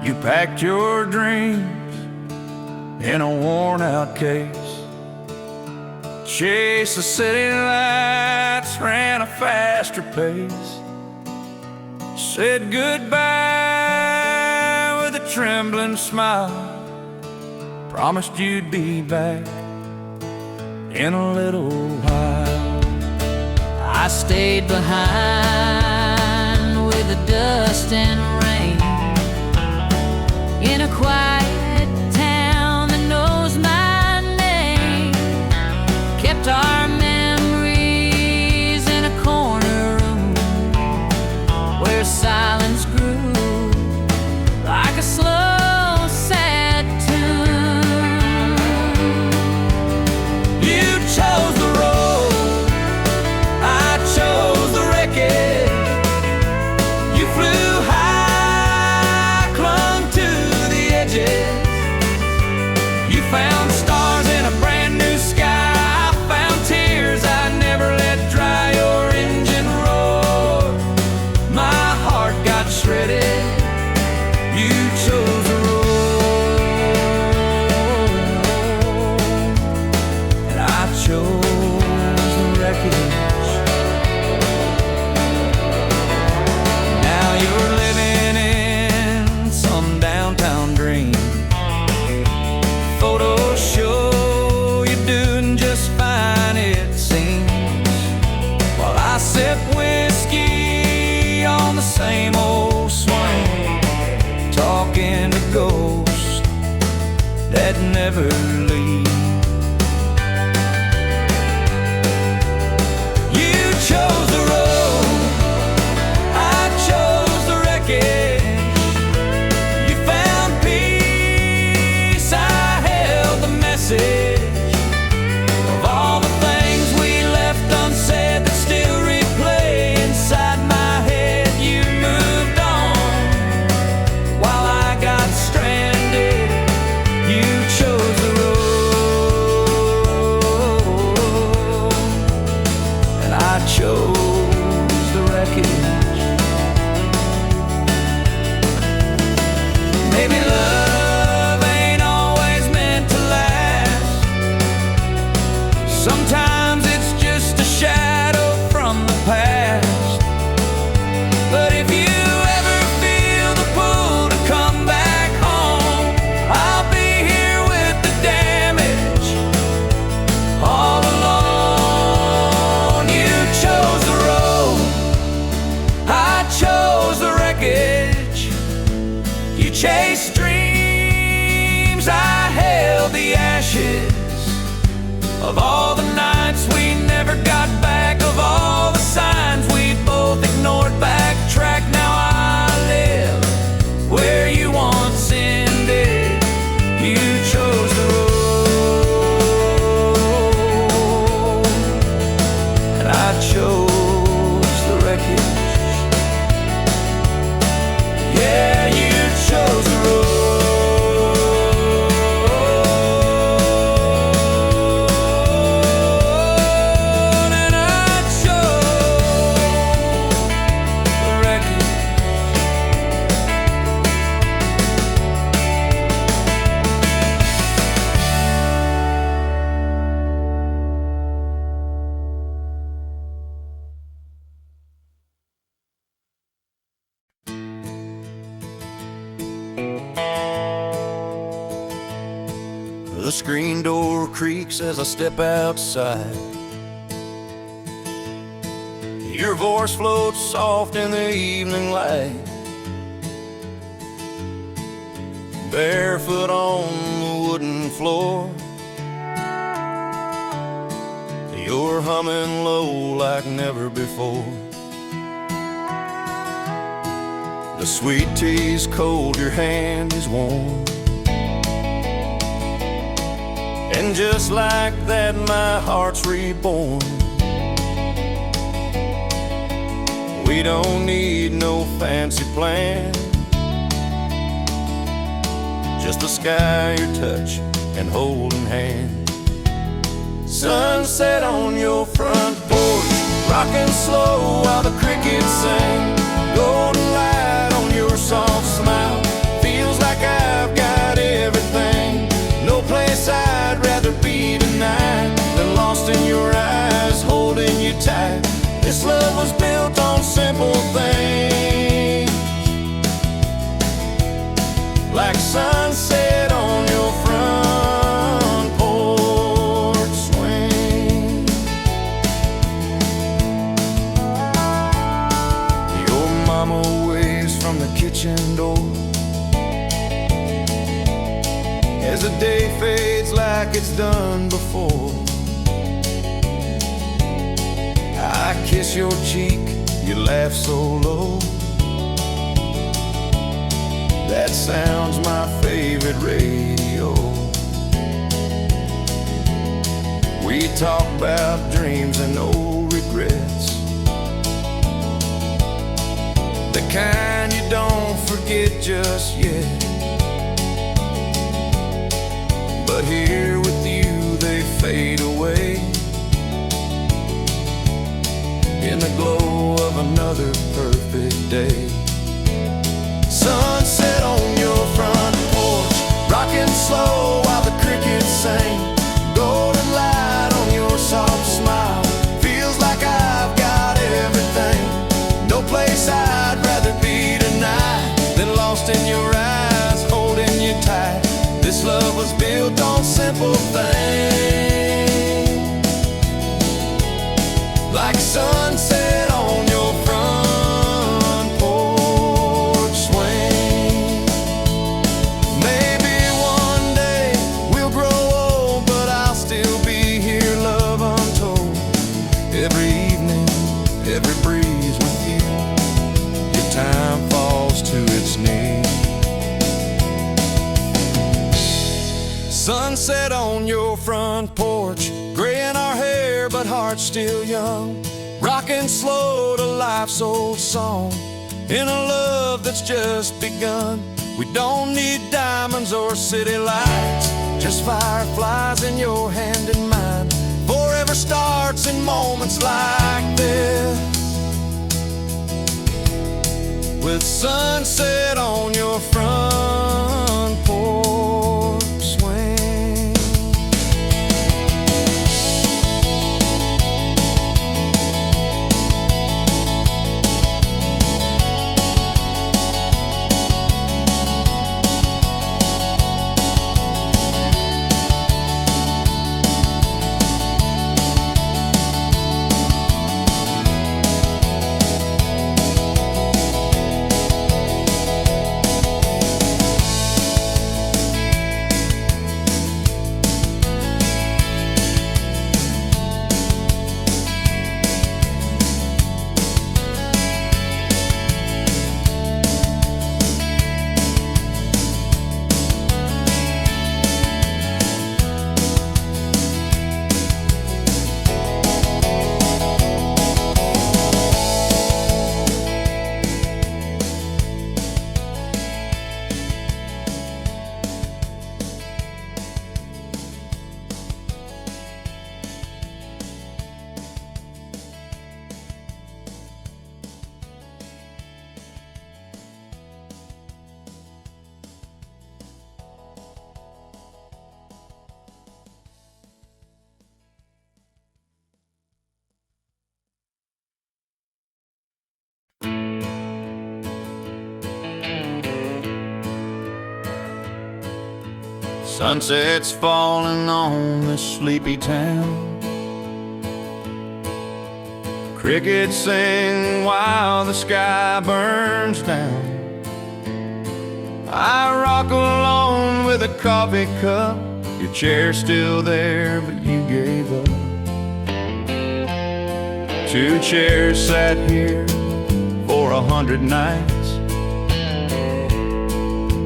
You packed your dreams in a worn-out case. Chased the city lights, ran a faster pace. Said goodbye with a trembling smile. Promised you'd be back in a little while. I stayed behind with the dust and rain, in a quiet town that knows my name. Kept our memories in a corner room where silence grew like a slow, sad tune. You chose the road, I chose the wreckage. You flew high, clung to the edges. You found stars in a brand new sky. I found tears I never let dry. Your engine roared, my heart got shredded. You chose the road, and I chose the wreckage. Now you're living in some downtown dream. Photos show you're doing just fine, it seems, while I sip whiskey on the same old swing, talking to ghosts that never leave. You chose the road, I chose the wreckage. You found peace, I held the message of all the things we left unsaid that still replay inside my head. You moved on while I got stranded. You chose the road, and I chose the wreckage. Maybe love ain't always meant to last. Sometimes it's just a shadow from the past. But if you ever feel the pull to come back home, I'll be here with the damage all alone. You chose the road, I chose the wreckage. You chased dreams, I held the ashes of all the nights we never got back, of all the signs we both ignored. Backtrack, now I live where you once ended. You chose the road, and I chose the wreckage. Yeah, you chose the road, and I chose the wreckage. The screen door creaks as I step outside. Your voice floats soft in the evening light. Barefoot on the wooden floor, you're humming low like never before. The sweet tea's cold, your hand is warm, and just like that my heart's reborn. We don't need no fancy plan, just the sky, your touch, and holding hand. Sunset on your front porch, rocking slow while the crickets sing. Golden light on your soft smile, feels This love was built on simple things, like sunset on your front porch swing. Your mama waves from the kitchen door as the day fades like it's done before. I kiss your cheek, you laugh so low. That sound's my favorite radio. We talk about dreams and old regrets, the kind you don't forget just yet. But here with you they fade away in the glow of another perfect day. Sunset on your front porch, rocking slow while the crickets sing. Golden light on your soft smile, feels like I've got everything. No place I'd rather be tonight than lost in your eyes, holding you tight. This love was built on simple things, like sunset on your front porch swing. Maybe one day we'll grow old, but I'll still be here, love untold. Every evening, every breeze with you, your time falls to its knees. Sunset on your front porch, gray in our hair but hearts still young, rocking slow to life's old song, in a love that's just begun. We don't need diamonds or city lights, just fireflies in your hand and mine. Forever starts in moments like this, with sunset on your front porch swing. Sunset's falling on this sleepy town. Crickets sing while the sky burns down. I rock alone with a coffee cup. Your chair's still there, but you gave up. 2 chairs sat here for 100 nights.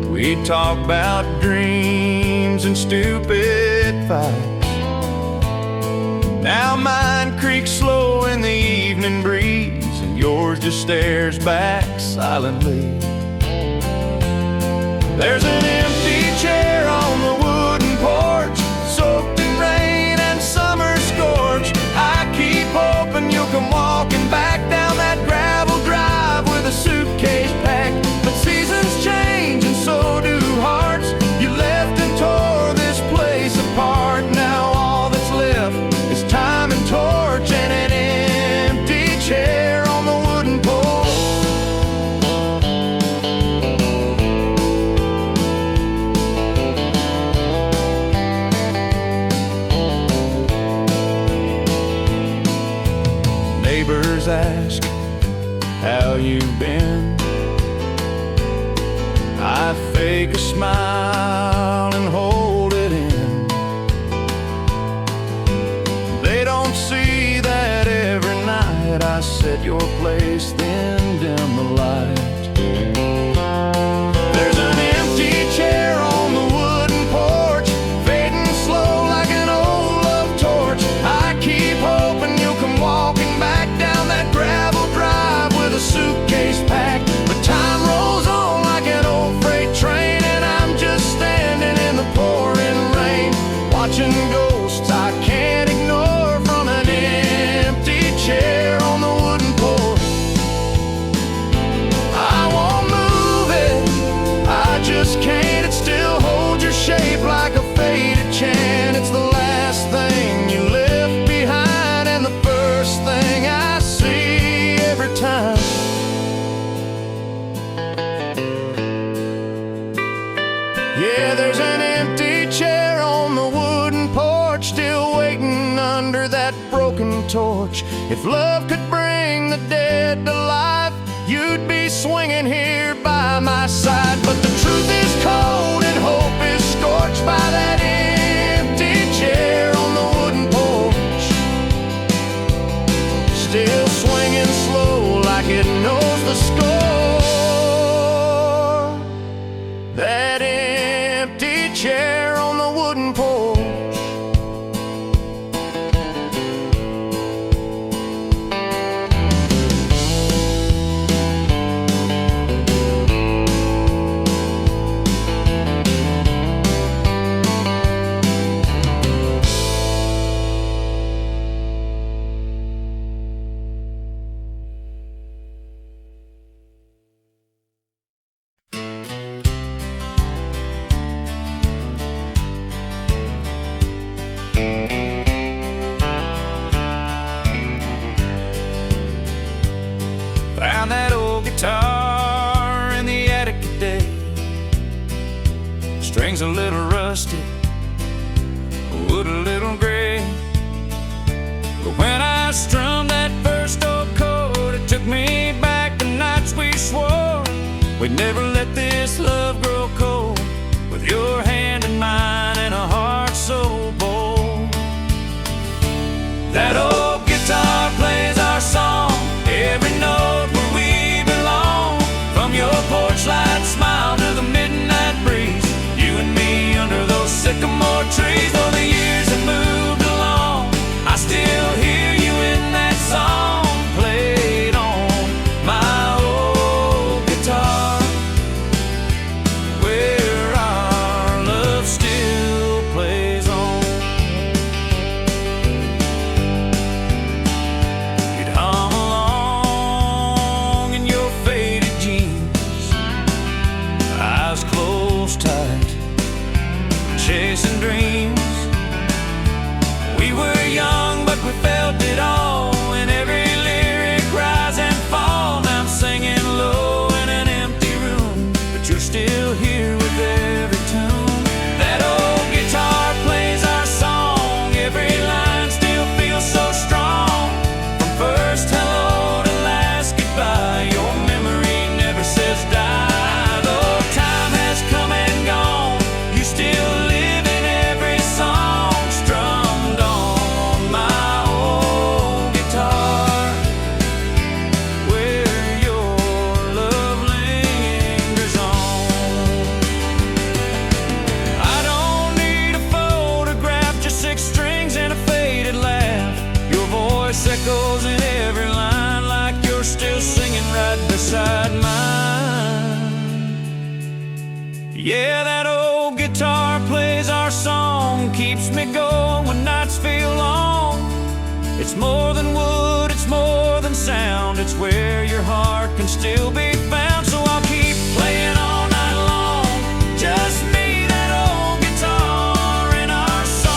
We talk about dreams and stupid fights. Now mine creaks slow in the evening breeze, and yours just stares back silently. There's an empty chair on the wooden porch, soaked in rain and summer scorch. I keep hoping you'll come walking back down that gravel drive with a suitcase packed. But seasons change and so do hearts. You left and tore this place apart. Now all that's left is time and torch and an empty chair. always ask how you've been. I fake a smile and hold it in. They don't see that every night I set your place, then dim the light. There's an empty chair on the wooden porch, fading slow like an old love torch. I keep hoping you'll come walking back down that gravel drive with a suitcase packed. But time rolls on like an old freight train, and I'm just standing in the pouring rain, watching ghosts I can't ignore from an empty chair on the wooden porch. I won't move it, I just can't. It still holds your shape like a faded chant. It's the last thing you left behind and the first thing I see every time. Yeah, there's an empty chair on the wooden porch, still waiting under that broken torch. If love could bring the dead to life, you'd be swinging here by my side. But the truth is cold and hope is scorched by that empty chair on the wooden porch, still swinging slow like it knows the score. That empty chair on the wooden porch. Found that old guitar in the attic today. Strings a little rusted, wood a little gray. But when I strummed that first old chord, it took me back to nights we swore we'd never let this love grow cold. With your hand in mine and a heart so bold. That old guitar plays our song, every note where we belong. From your porch light smile to the midnight breeze, you and me under those sycamore trees. Though the years have moved along, I still hear you in that song played on my old guitar, where our love still plays on. You'd hum along in your faded jeans, eyes closed tight, chasing dreams. We were young, but we felt it all, in every lyric rise and fall. Now I'm singing low in an empty room, but you're still here with every tune. That old guitar plays our song, every line still feels so strong. From first hello to last goodbye, your memory never says die. Though time has come and gone, you still live in every song strummed on my old guitar, where your love lingers on. I don't need a photograph, just 6 strings and a faded laugh. Your voice echoes in every line like you're still singing right beside mine. Yeah, that old guitar plays our song, keeps me going when nights feel long. It's more than wood, it's more than sound, it's where your heart can still be found. So I'll keep playing all night long, just me, that old guitar, and our song.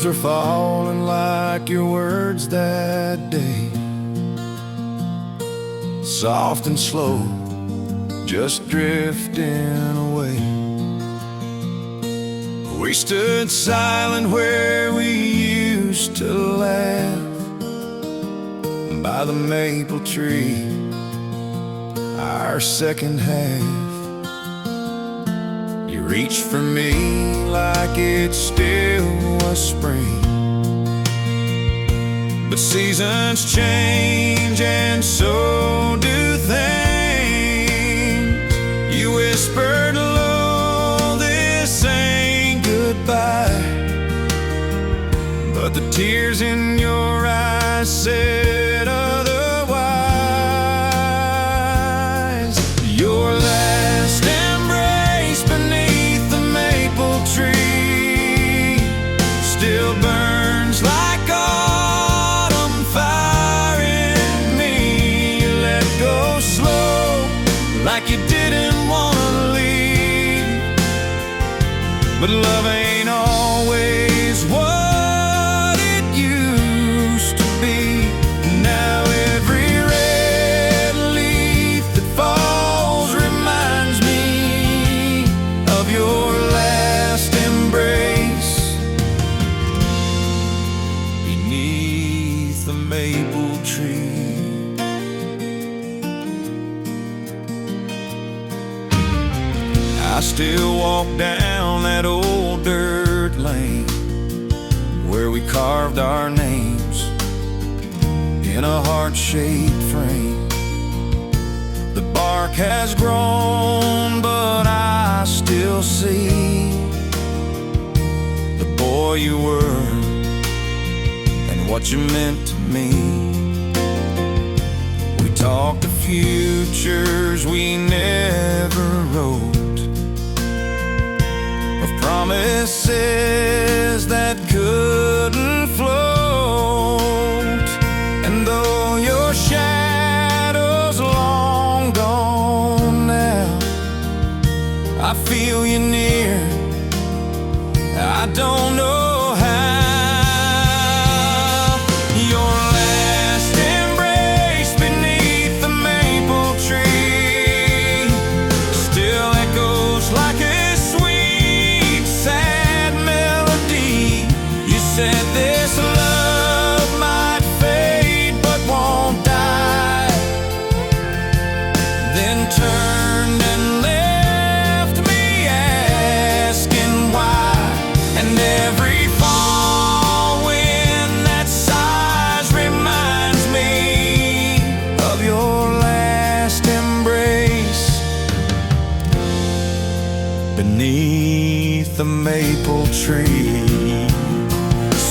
are falling like your words that day, soft and slow, just drifting away. We stood silent where we used to laugh, by the maple tree, our second half. You reached for me like it still was spring, but seasons change and so do things. You whispered low, this ain't goodbye, but the tears in your eyes said otherwise. Your last embrace beneath the maple tree still burns like autumn fire in me. You let go slow, like you didn't want to leave, but love ain't always what it used to be. Now every red leaf that falls reminds me of your last embrace beneath the maple tree. I still walk down that old dirt lane where we carved our names in a heart-shaped frame. The bark has grown, but I still see the boy you were and what you meant to me. We talked of futures we never wrote, of promises that couldn't float. And though your shadow's long gone now, I feel you near, I don't know how. Your last embrace beneath the maple tree still echoes like a sweet, sad melody. You said this love might fade but won't die, then turned and left me asking why. And every fall wind that sighs reminds me of your last embrace beneath the maple tree.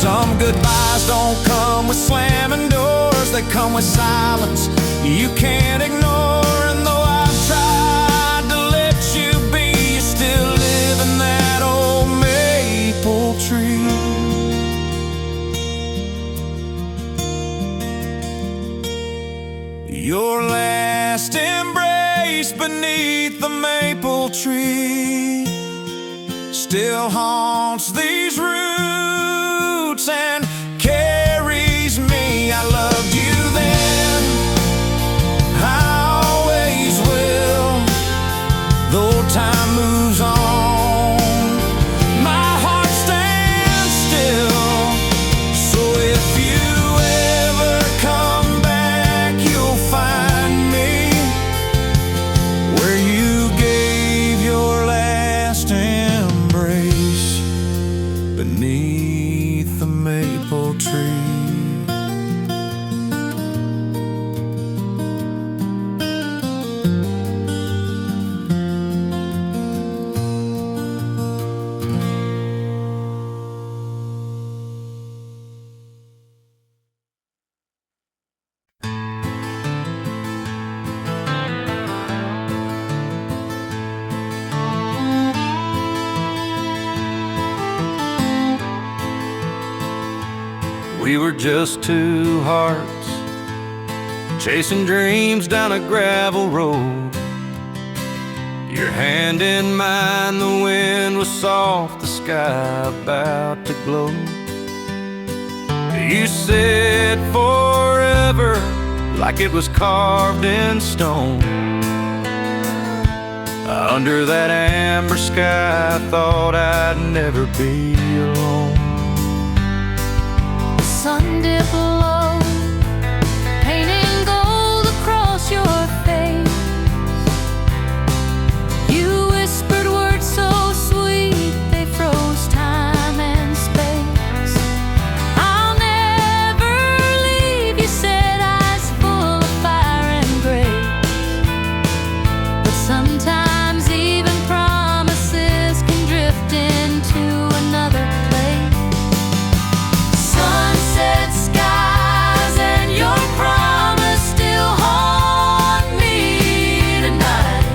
Some goodbyes don't come with slamming doors, they come with silence you can't ignore. And though I've tried to let you be, you still live in that old maple tree. Your last embrace beneath the maple tree still haunts these roots and carries me. I loved you then, I always will, though time moves on, my heart stands still. So if you ever come back, you'll find me where you gave your last embrace beneath the maple tree. We were just two hearts chasing dreams down a gravel road. Your hand in mine, the wind was soft, the sky about to glow. You said forever like it was carved in stone. Under that amber sky, I thought I'd never be alone. The sun dipped low, painting gold across your face. You whispered words so sweet, they froze time and space. I'll never leave, you said, eyes full of fire and grace. But sometimes even promises can drift into another place. Sunset skies and your promise still haunt me tonight.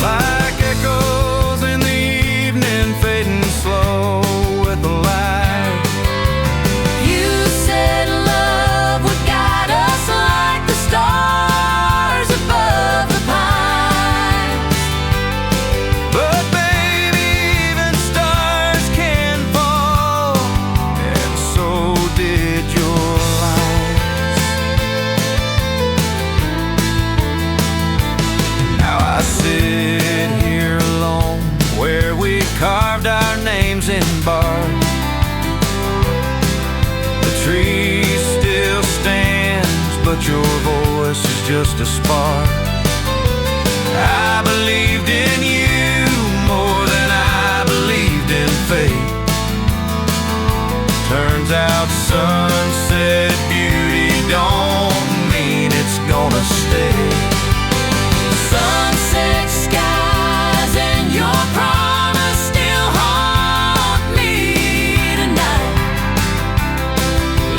Like echoes in the evening, fading slow with the light. You said love would guide us like the stars above the pines. But baby, even stars can fall, and so did your lies. Now I sit here alone, where we carved our names in bark. The tree still stands, but your voice is just a spark. I believed in you more than I believed in fate. Turns out sunset beauty don't mean it's gonna stay. Sunset skies and your promise still haunt me tonight.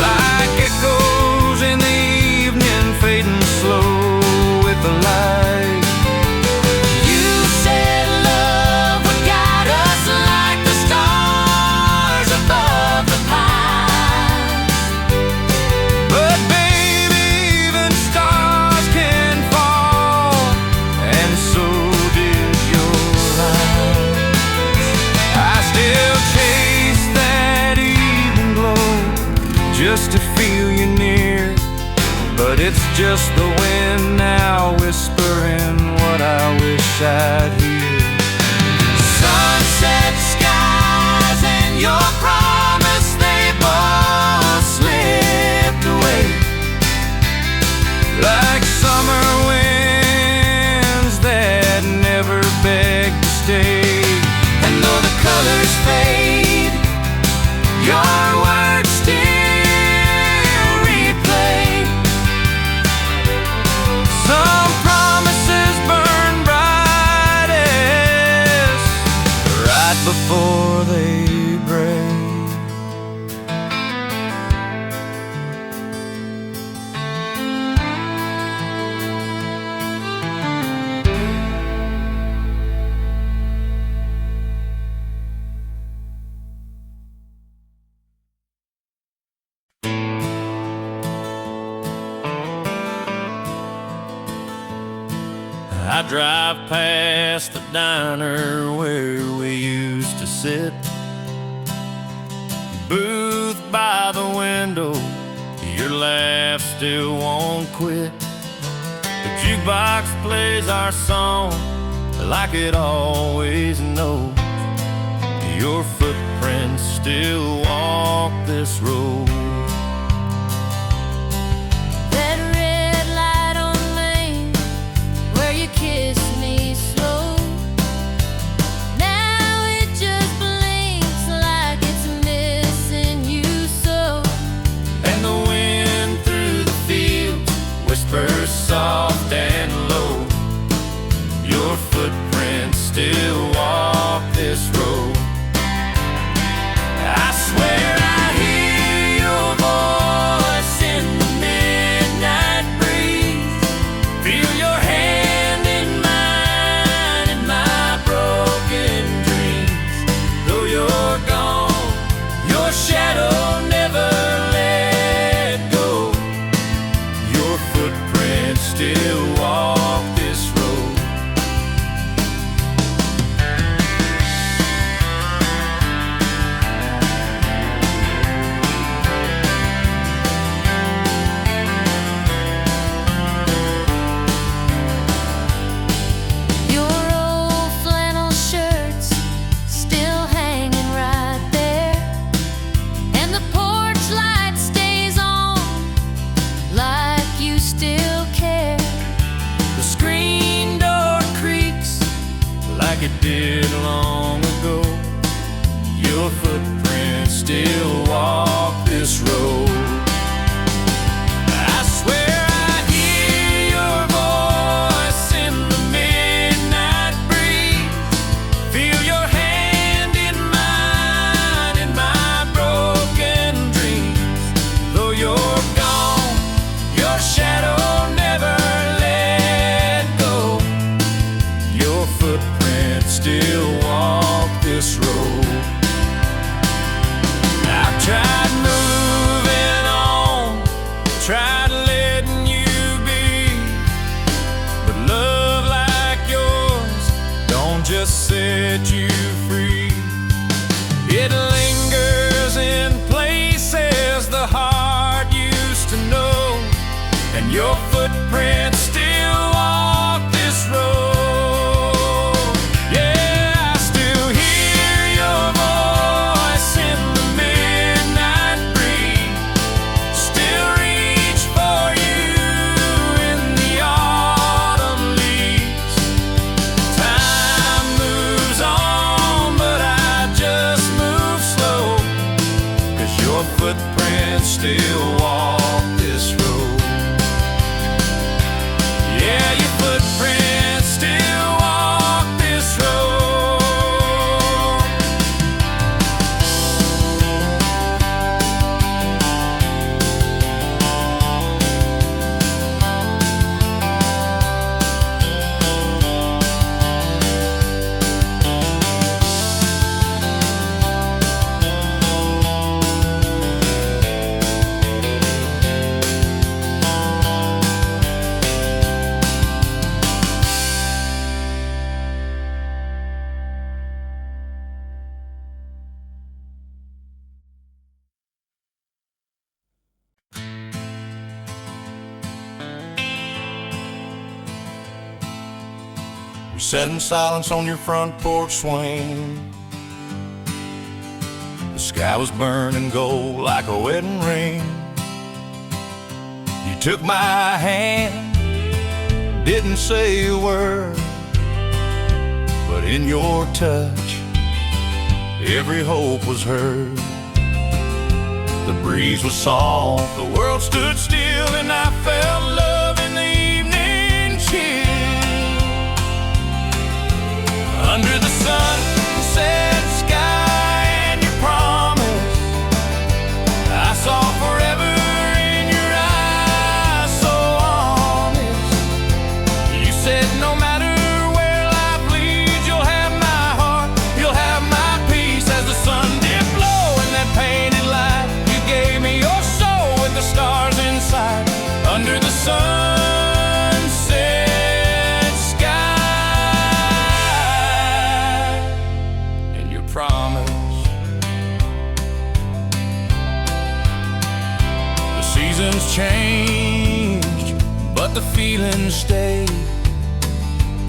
Like echoes in the evening, fading slow with the light. You said love would guide us like the stars above the pines. But baby, even stars can fall, and so did your light. I still chase that evening glow just to feel you near, but it's just the wind now whispering what I wish I'd hear. Sunset skies and your promise, they both slipped away. Like summer winds that never beg to stay. And though the colors fade, your words still replay. Some promises burn brightest right before they break. I drive past the diner where we used to sit, booth by the window, your laugh still won't quit. The jukebox plays our song like it always knows. Your footprints still walk this road. That red light on Main, where you kissed me slow, now it just blinks like it's missing you so. And the wind through the fields whispers soft and low. Your footprints still walk this road. I swear I hear your voice in the midnight breeze. Feel your hand in mine in my broken dreams. Though you're gone, your shadow never let go. Your footprints still walk this road. did long ago. Your footprints still walk this road. I swear I hear your voice in the midnight breeze. Feel your hand in mine in my broken dreams. Though you're gone, your shadow never let go. Your footprints still walk this road. I've tried moving on, tried letting you be, but love like yours don't just set you free. It lingers in places the heart used to know, and your footprints still walk this road. Yeah, I still hear your voice in the midnight breeze, still reach for you in the autumn leaves. Time moves on, but I just move slow, 'cause your footprints still walk this road. Yeah, your footprints still walk this road. We sat in silence on your front porch swing. The sky was burning gold like a wedding ring. You took my hand, didn't say a word, but in your touch, every hope was heard. The breeze was soft, the world stood still, and I felt love in the evening chill. Under the sunset sky and your promise, I saw forever in your eyes, so honest. You said no matter where life leads, you'll have my heart, you'll have my peace. As the sun did blow in that painted light, you gave me your soul with the stars inside. Under the sunset sky and your promise. The seasons changed, but the feeling stayed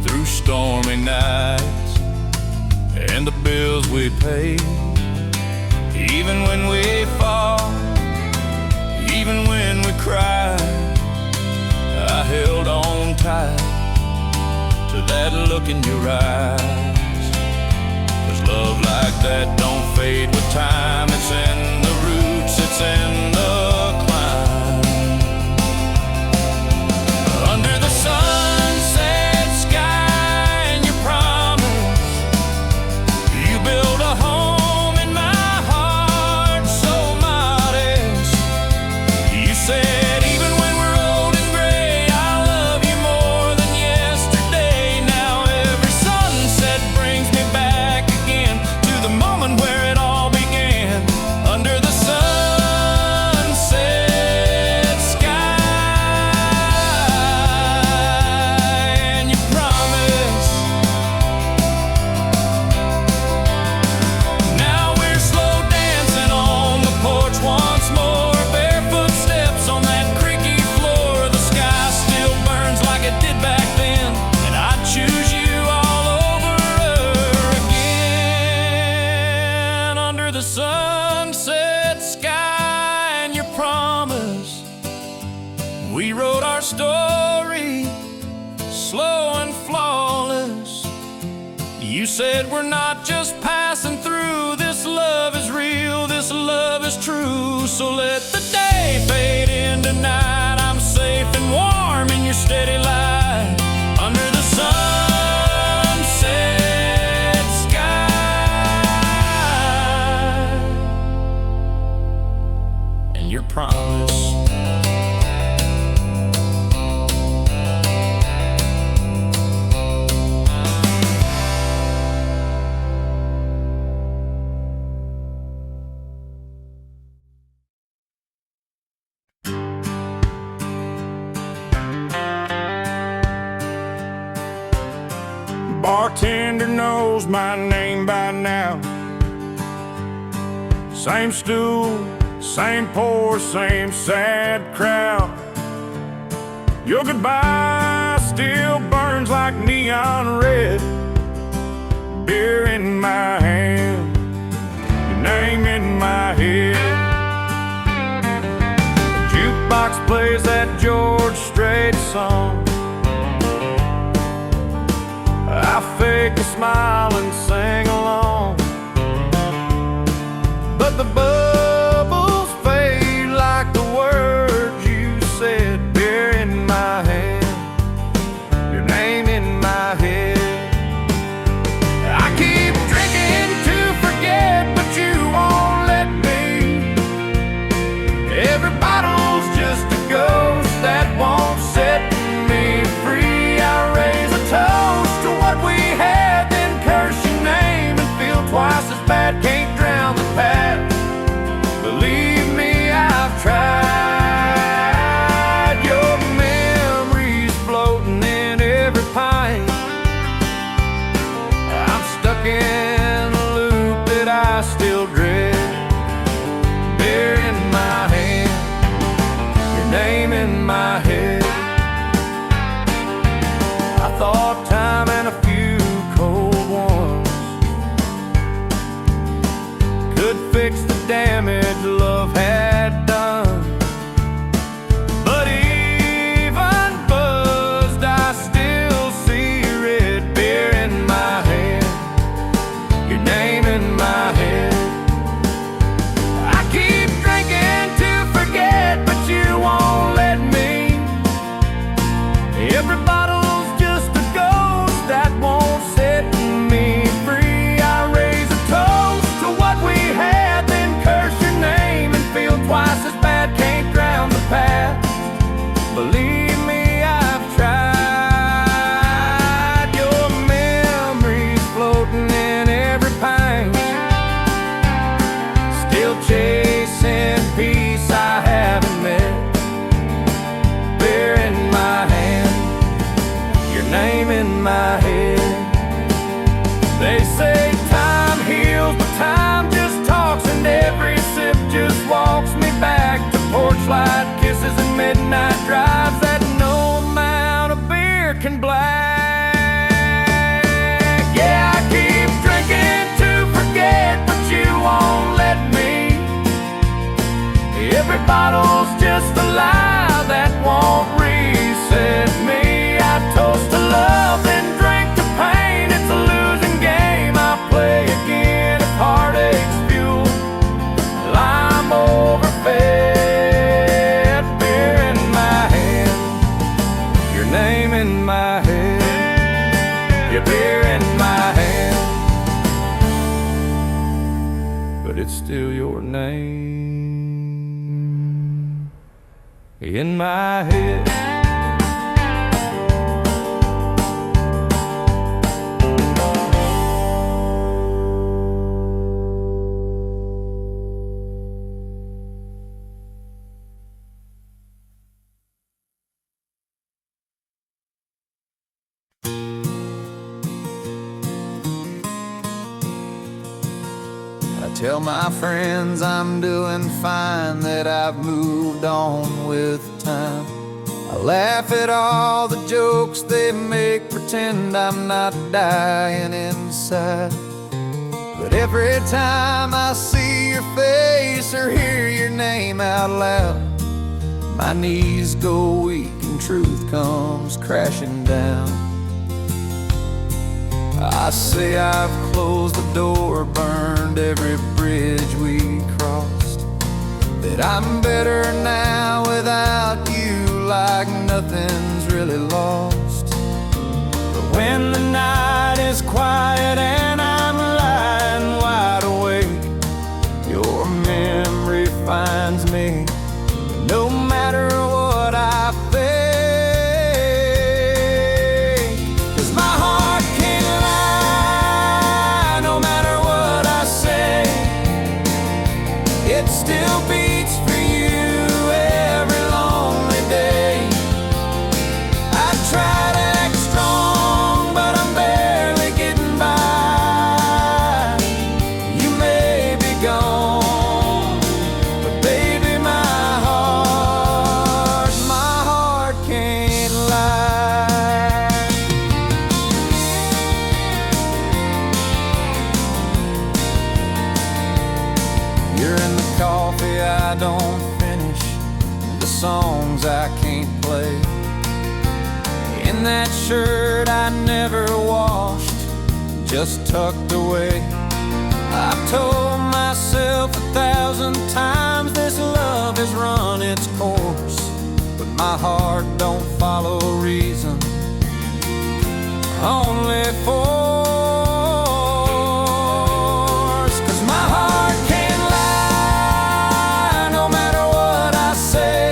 through stormy nights and the bills we paid. Even when we fought, even when we cried, I held on tight to that look in your eyes. 'Cause love like that don't fade with time. It's in the roots, it's in the climb. Under the sunset sky and your promise, you built a home in my heart, so modest. You said even when we're old and gray, I'll love you more than yesterday. Now every sunset brings me back again to the moment where it all began. Under the sunset sky and your promise. Now we're slow dancing on the porch once more, barefoot steps on that creaky floor. The sky still burns like it did back then, and I'd choose you all over again. Under the sunset sky and your promise, we wrote our story, slow and flawless. You said we're not just passing through. This love is real, this love is true. So let the day fade into night. I'm safe and warm in your steady light, under the sunset sky. And your promise, bartender knows my name by now. Same stool, same pour, same sad crowd. Your goodbye still burns like neon red. Beer in my hand, your name in my head. The jukebox plays that George Strait song. I fake a smile and sing along, but the bubbles fade like the words you said. Beer in my hand, your name in my head. I keep drinking to forget, but you won't let me. Every bottle's just a ghost that won't set me free. I raise a toast to what we had, then curse your name and feel twice as bad. Can't drown the past, believe me, I've tried. Your memories floating in every pint. I'm stuck in a loop that I still dread. Beer in my hand, your name in my head. I thought time and a few cold ones could fix the damage love had done. But even buzzed, I still see red. Beer in my hand, your name in my head. I keep drinking to forget, but you won't let me. Every bottle's just a ghost that won't set me free. I raise a toast to what we had, then curse your name and feel twice as bad. Can't drown the past, believe me, I've tried. Your memories floating in every pint, still chasing peace I haven't met. Beer in my hand, your name in my head. They say time heals, but time just talks, and every sip just walks me back to porch light kisses and midnight drives that no amount of beer can black. Yeah, I keep drinking to forget, but you won't let me. Every bottle's just a lie that won't reset me. I toast to love, then drink to pain. It's a losing game, I'll play again if heartache's fuel. I'm overfed. Beer in my hand, your name in my head. Your beer in my hand, but it's still your name in my head. I tell my friends I'm doing fine, that I've moved on with time. I laugh at all the jokes they make, pretend I'm not dying inside. But every time I see your face or hear your name out loud, my knees go weak and truth comes crashing down. I say I've closed the door, burned every bridge we crossed, that I'm better now without you, like nothing's really lost. But when the night is quiet and I'm lying wide awake, your memory finds me, no matter what I face. 'Cause my heart can't lie, no matter what I say. It still beats for you every lonely day. I try to act strong, but I'm barely getting by. You may be gone, but baby, my heart can't lie. You're in the coffee I don't finish, the songs I can't play, in that shirt I never washed, just tucked away. I've told myself 1,000 times this love has run its course, but my heart don't follow reason, only force. 'Cause my heart can't lie, no matter what I say.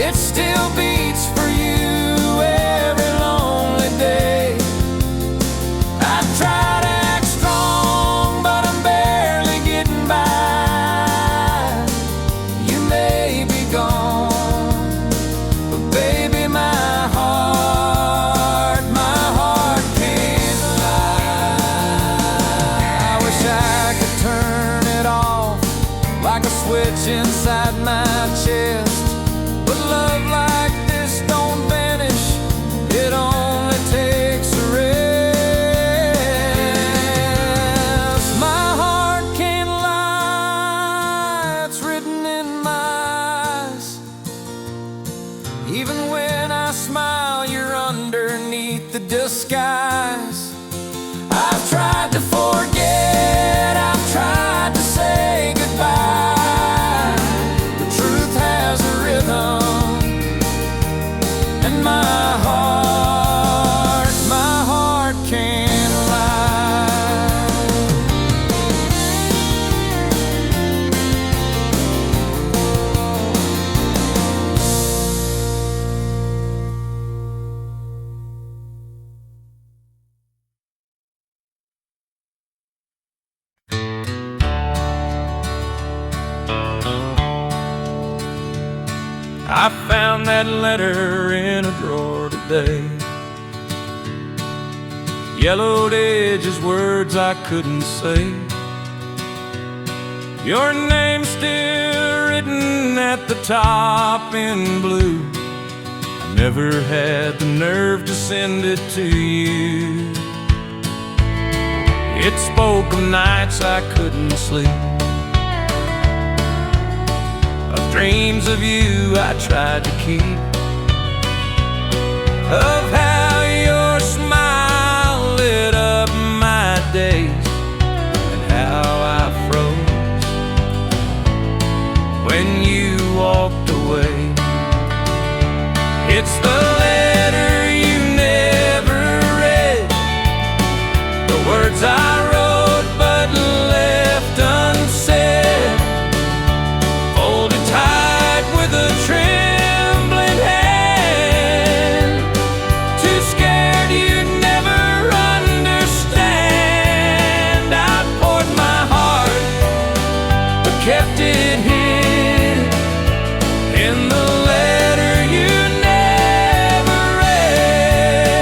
It still beats for you every lonely day. I try to act strong, but I'm barely getting by. You may be gone, but baby, my heart can't lie. I wish I could turn it off like a switch inside my chest, but love like this don't vanish, it only takes a rest. My heart can't lie, it's written in my eyes. Even when I smile, you're underneath the disguise. I've tried to forget, I've tried to say goodbye. The truth has a rhythm, and my heart can't lie. I found that letter in a drawer today. Yellowed edges, words I couldn't say. Your name's still written at the top in blue. I never had the nerve to send it to you. It spoke of nights I couldn't sleep, of dreams of you I tried to keep, of how your smile lit up my days, and how I froze when you walked away. It's the letter you never read, the words I wrote but left unsaid, folded tight with a trembling hand, too scared you'd never understand. I poured my heart, but kept it hid in the letter you never read.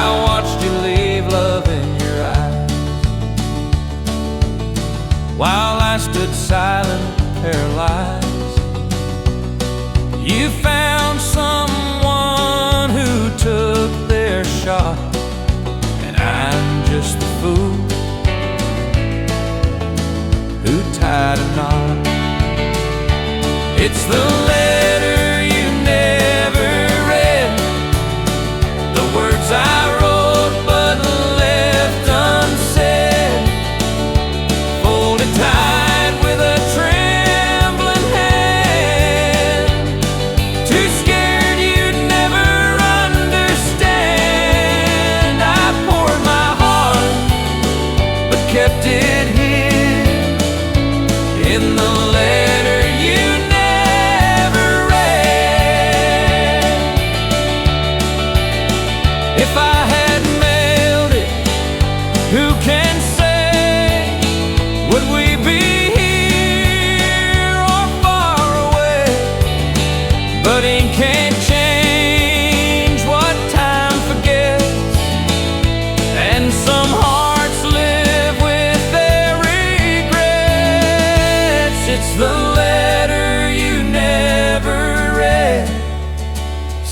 I watched you leave love in your eyes, while I stood silent, paralyzed. You found someone who took their shot, and I'm just the fool who tied a knot. It's the letter you never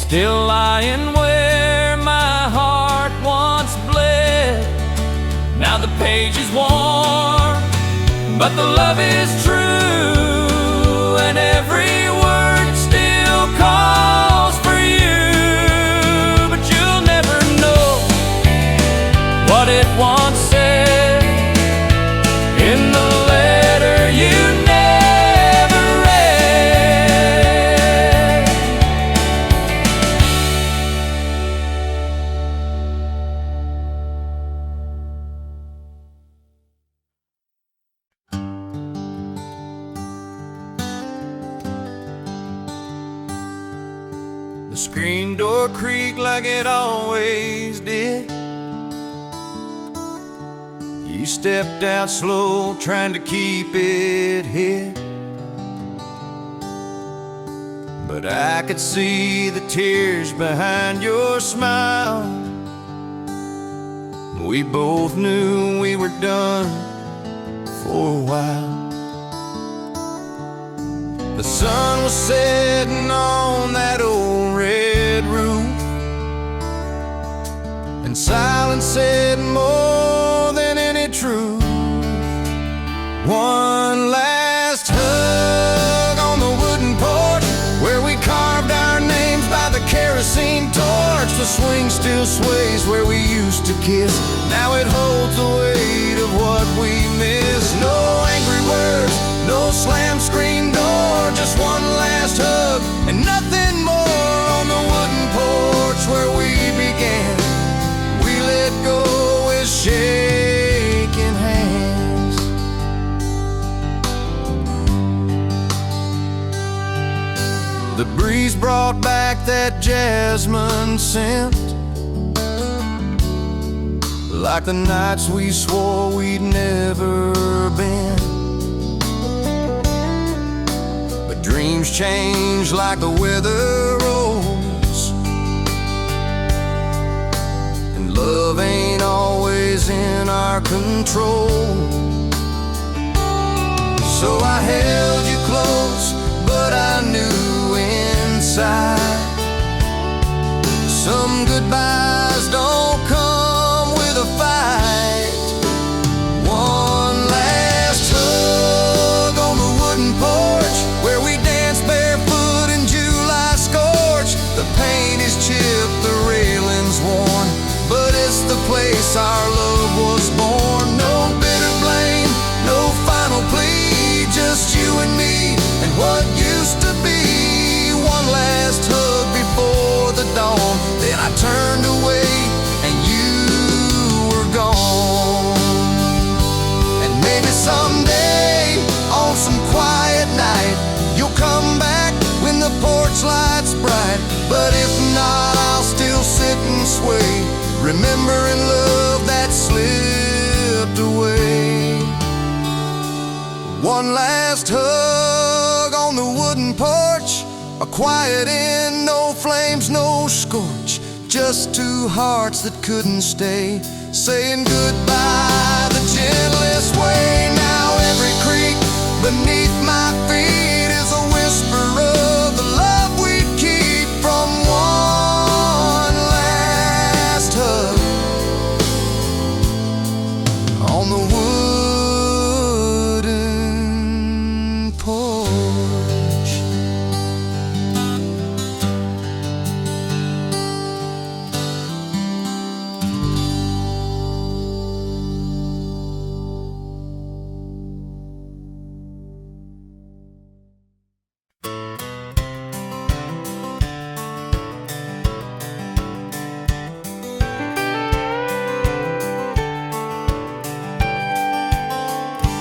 still lying where my heart once bled. Now the page is worn, but the love is true, and every word still calls for you. But you'll never know what it once said in the letter you never read. The screen door creaked like it always did. You stepped out slow, trying to keep it hid. But I could see the tears behind your smile. We both knew we were done for a while. The sun was setting on that old red roof, and silence said more than any truth. One last hug on the wooden porch where we carved our names by the kerosene torch. The swing still sways where we used to kiss. Now it holds the weight of what we miss. No angry words, no slam screen door, just one last hug and nothing more. On the wooden porch where we began, we let go with shaking hands. The breeze brought back that jasmine scent, like the nights we swore we'd never been. But dreams change like the weather rolls, and love ain't always in our control. So I held you close, but I knew inside some goodbyes don't come with a fight. One last hug on the wooden porch where we danced barefoot in July scorch. The paint is chipped, the railing's worn, but it's the place our love was born. No bitter blame, no final plea, just you and me and what used to be. One last hug before the dawn, then I turned away and you were gone. And maybe someday on some quiet night you'll come back when the porch light's bright. But if not, I'll still sit and sway, remembering love that slipped away. One last hug on the wooden porch, a quiet end, no flames, no scorch, just two hearts that couldn't stay, saying goodbye the gentlest way. Now every creek beneath my feet is a whisper of the love we'd keep from one last hug on the wooden porch.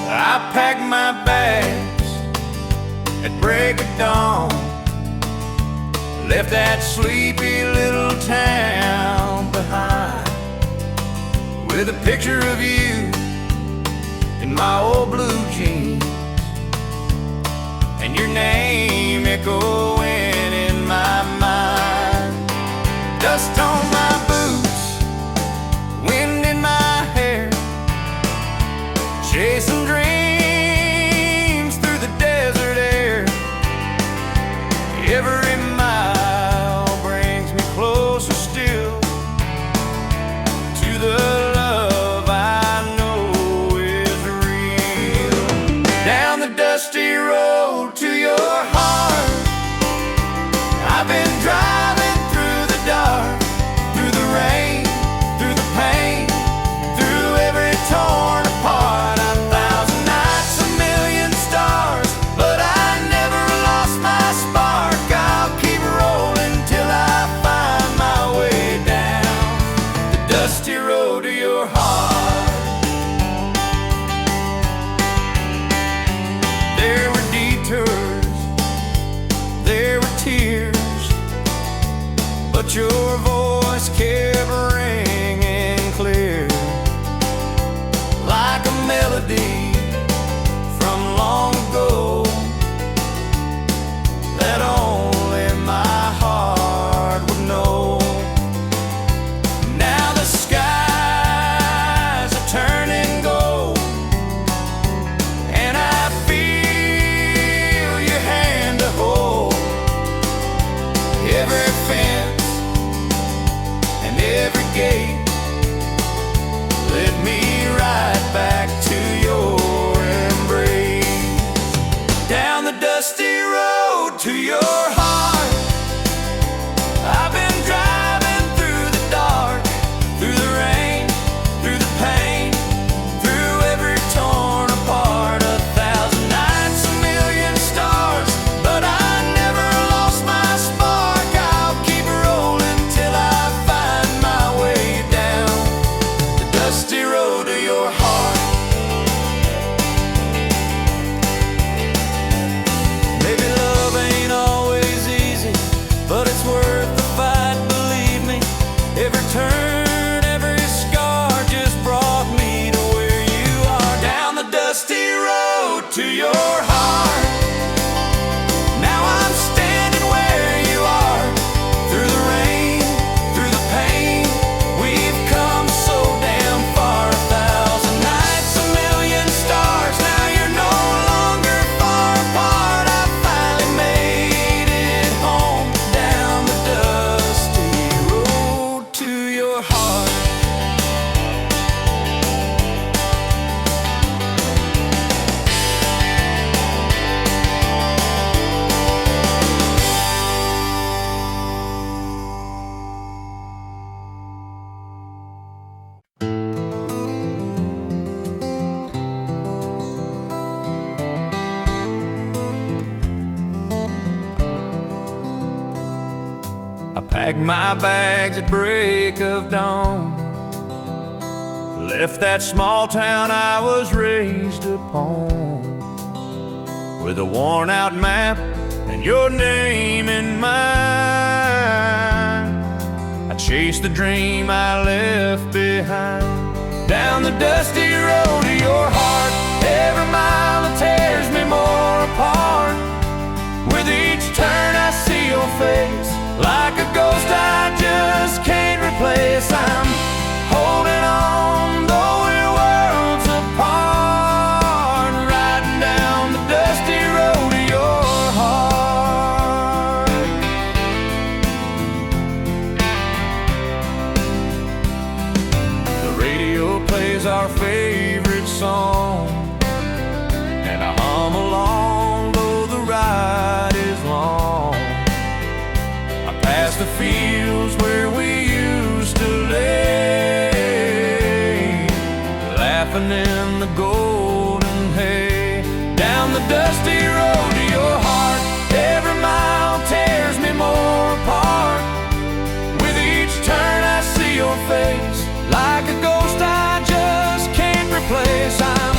I packed my bags at break of dawn, left that sleepy little town behind, with a picture of you in my old blue jeans, and your name echoing in my mind. Dust on my boots, wind in my hair, chasing dreams through the desert air. Every mile brings but your voice kept ringing clear, like a melody from long ago that only my heart would know. Now the skies are turning gold, and I feel your hand to hold. Every fence and every gate led me right back to your embrace. Down the dusty road to your heart, I've been driving through the dark, through the rain, through the pain, through every torn apart. 1,000 nights, a million stars, but I never lost my spark. I'll keep rolling till I find my way down the dusty road to your heart. Maybe love ain't always easy, but it's worth the fight, believe me. Every turn, every scar just brought me to where you are. Down the dusty road to your heart, now I'm standing where you are. Through the rain, through the pain, we've come so damn far. 1,000 nights, a million stars, now you're no longer far apart. I finally made it home, down the dusty road to your heart. I packed my bags at break of dawn, left that small town I was raised upon, with a worn out map and your name in mind. I chased the dream I left behind. Down the dusty road to your heart, every mile that tears me more apart. With each turn I see your face, like a ghost I just can't replace. I'm holding on, though we're worlds apart, riding down the dusty road to your heart. The radio plays our favorite song, and I hum along though the ride is long. Past the fields where we used to lay, laughing in the golden hay. Down the dusty road to your heart, every mile tears me more apart. With each turn I see your face, like a ghost I just can't replace. I'm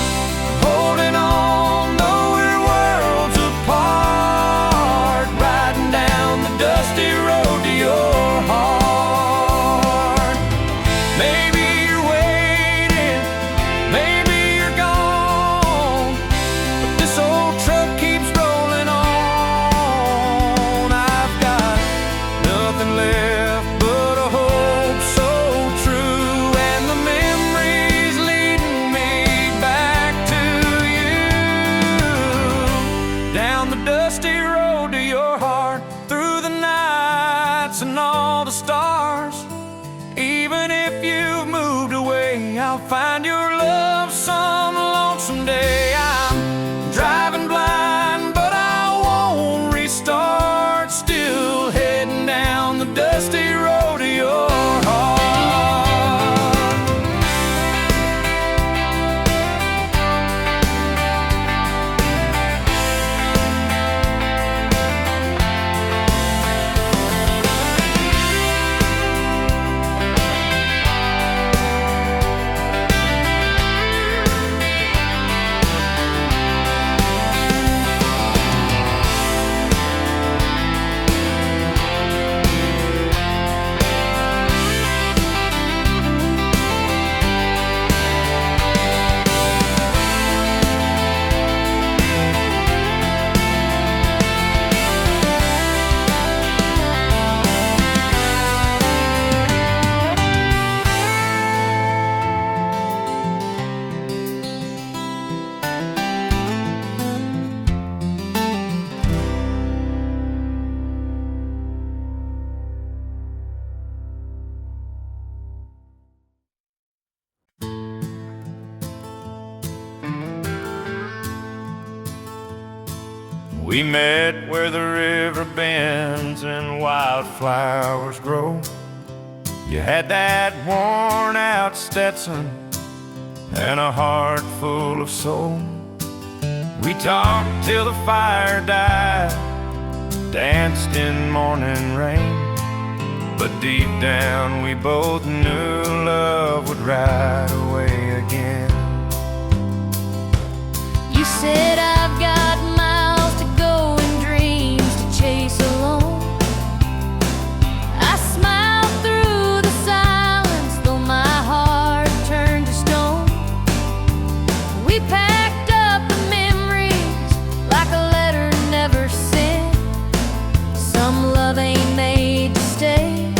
holding on, though we're worlds apart, riding down the dusty road to your heart. Maybe you're waiting, maybe you're gone, but this old truck keeps rolling on. I've got nothing left but a hope so true, and the memories leading me back to you. Down the dusty road to your heart, through the nights and all the stars. Even if you've moved away, I'll find your love some lonesome day. I'm driving blind, but I won't restart, still heading down the dusty road to your heart. We met where the river bends and wildflowers grow. You had that worn-out Stetson and a heart full of soul. We talked till the fire died, danced in morning rain, but deep down we both knew love would ride away again. You said I've got miles to go and dreams to chase alone. I smiled through the silence, though my heart turned to stone. We packed up the memories like a letter never sent. Some love ain't made to stay,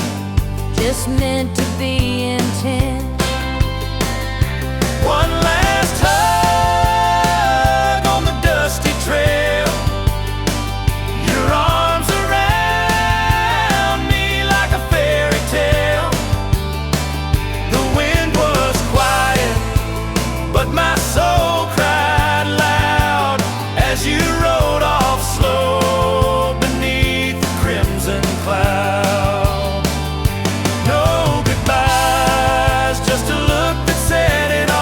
just meant to be intent. One last hug on the dusty trail, your arms around me like a fairy tale. The wind was quiet, but my soul cried loud as you rode off slow beneath the crimson cloud. No goodbyes, just a look that said it all.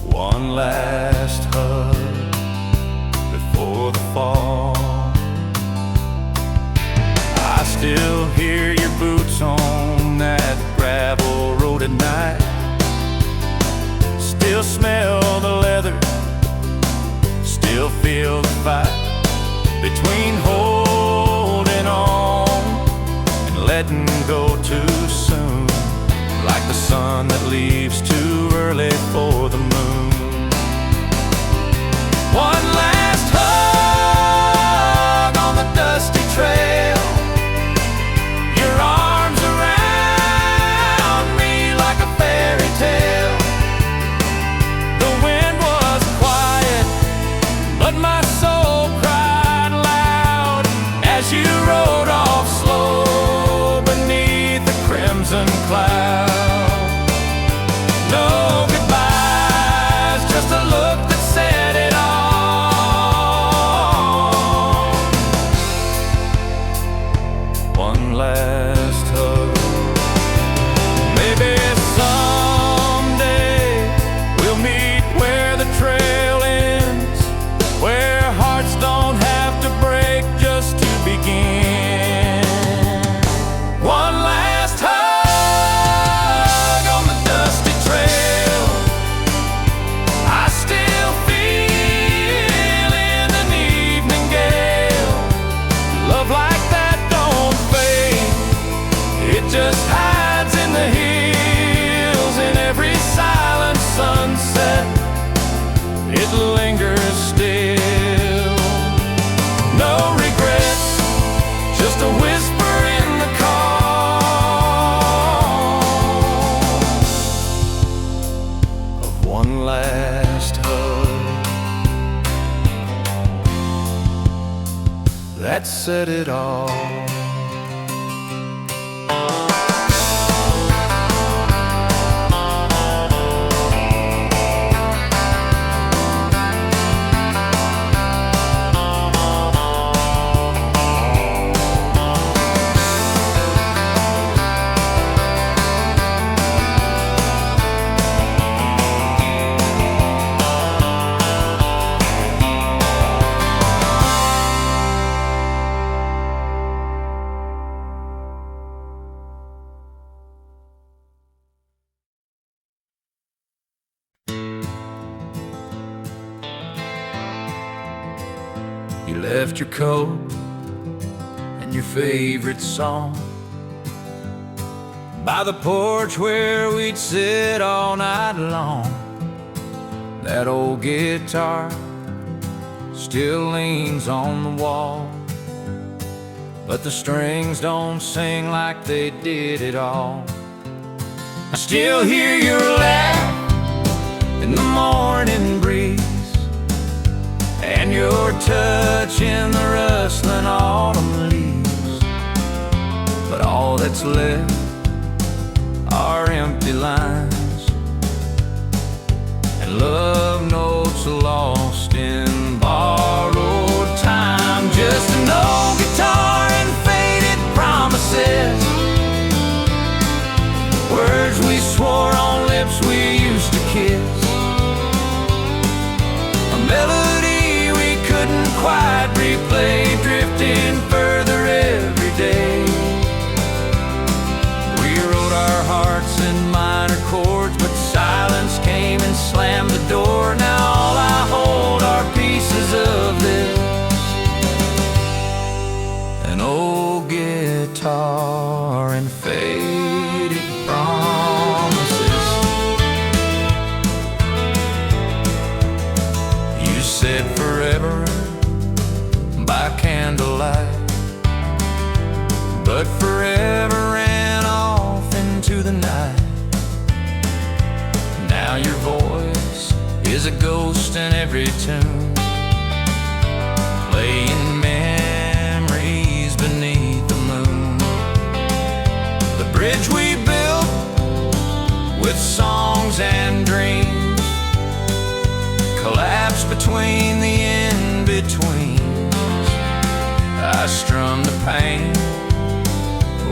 One last hug before the fall. I still hear your boots on that gravel road at night. Still smell the leather, still feel the fight between holding on and letting go too soon, like the sun that leaves too early for the moon. One last hug on the dusty trail, your arms around me like a fairy tale. The wind was quiet, but my soul cried loud as you rode off slow beneath the crimson cloud. No goodbyes, just a look that said it all. One last hug. Maybe someday we'll meet where the trail ends, where hearts don't have to break just to begin. One last hug on the dusty trail. I still feel in an evening gale. Love like that don't fade, it just hides in the hills. In every silent sunset, it lingers still. No regrets, just a whisper in the call of one last hug that said it all. You left your coat and your favorite song by the porch where we'd sit all night long. That old guitar still leans on the wall, but the strings don't sing like they did at all. I still hear your laugh in the morning breeze, and your touch in the rustling autumn leaves. But all that's left are empty lines, and love notes lost in borrowed time. Just an old guitar and faded promises, words we swore on lips we used to kiss, a melody we couldn't quite replay, drifting further every day. We wrote our hearts in minor chords, but silence came and slammed the door. Now all I hold are pieces of this, an old guitar and faded promises. You said forever by candlelight, but forever ran off into the night. Now your voice is a ghost in every tune, playing memories beneath the moon. The bridge we built with songs and dreams collapsed between the in-betweens. I strummed the pain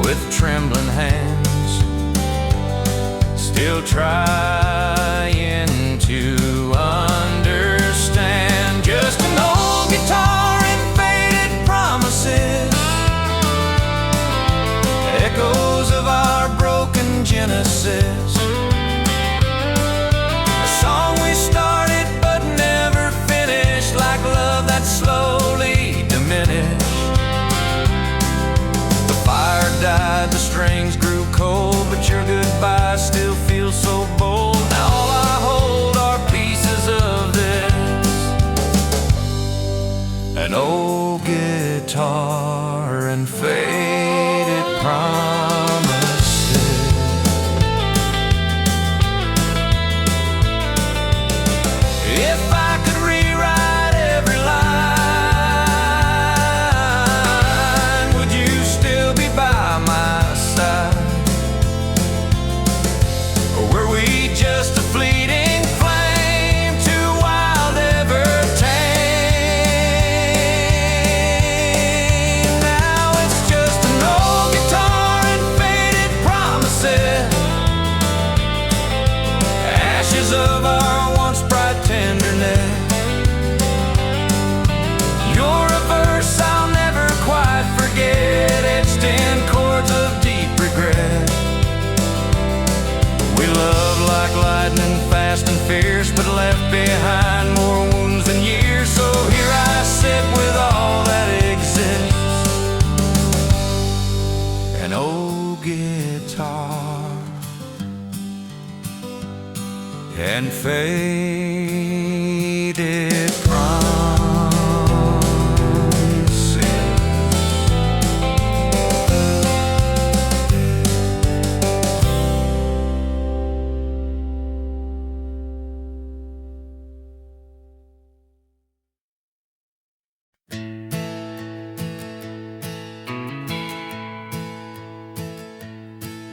with trembling hands, still trying to understand. Just an old guitar and faded promises, echoes of our broken genesis, a song we started but never finished, like love that slowly diminished. The fire died, the strings grew cold, but your goodbye still feels so bold. Now all I hold are pieces of this, an old guitar and faded promises. If I could rewrite every line, would you still be by my side? Or were we just a fleeting flame, too wild ever tame? Now it's just an old guitar and faded promises, ashes of our once bright tenderness. You're a verse I'll never quite forget, etched in chords of deep regret. We loved like lightning, fast and fierce, but left behind more wounds than years. So here I sit with all that exists, an old guitar and faded promises.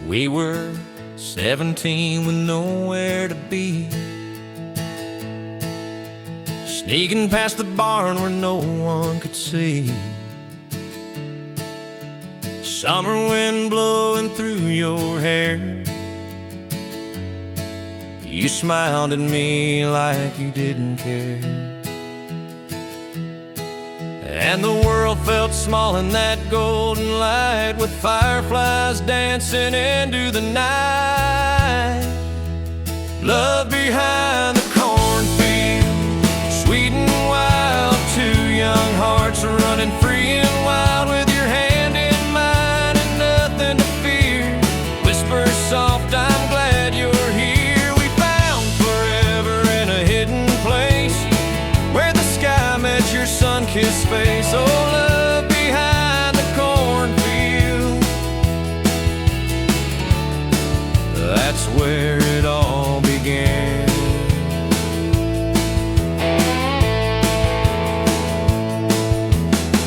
We were 17 with nowhere to be, sneaking past the barn where no one could see. Summer wind blowing through your hair, you smiled at me like you didn't care. And the world felt small in that golden light, with fireflies dancing into the night. Love behind the cornfield, sweet and wild, two young hearts running free and wild, with your hand in mine and nothing to fear. Whisper soft, I'm glad you're here. We found forever in a hidden place, where the sky met your sun-kissed face. Oh, love behind the cornfield, that's where it all began.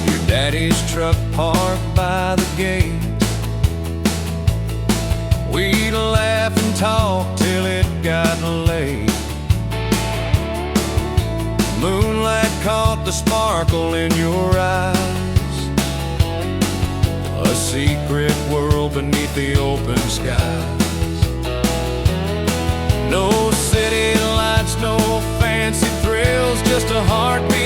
Your daddy's truck parked by the gate, we'd laugh and talk till it got late. the sparkle in your eyes. A secret world beneath the open skies. No city lights, no fancy thrills, just a heartbeat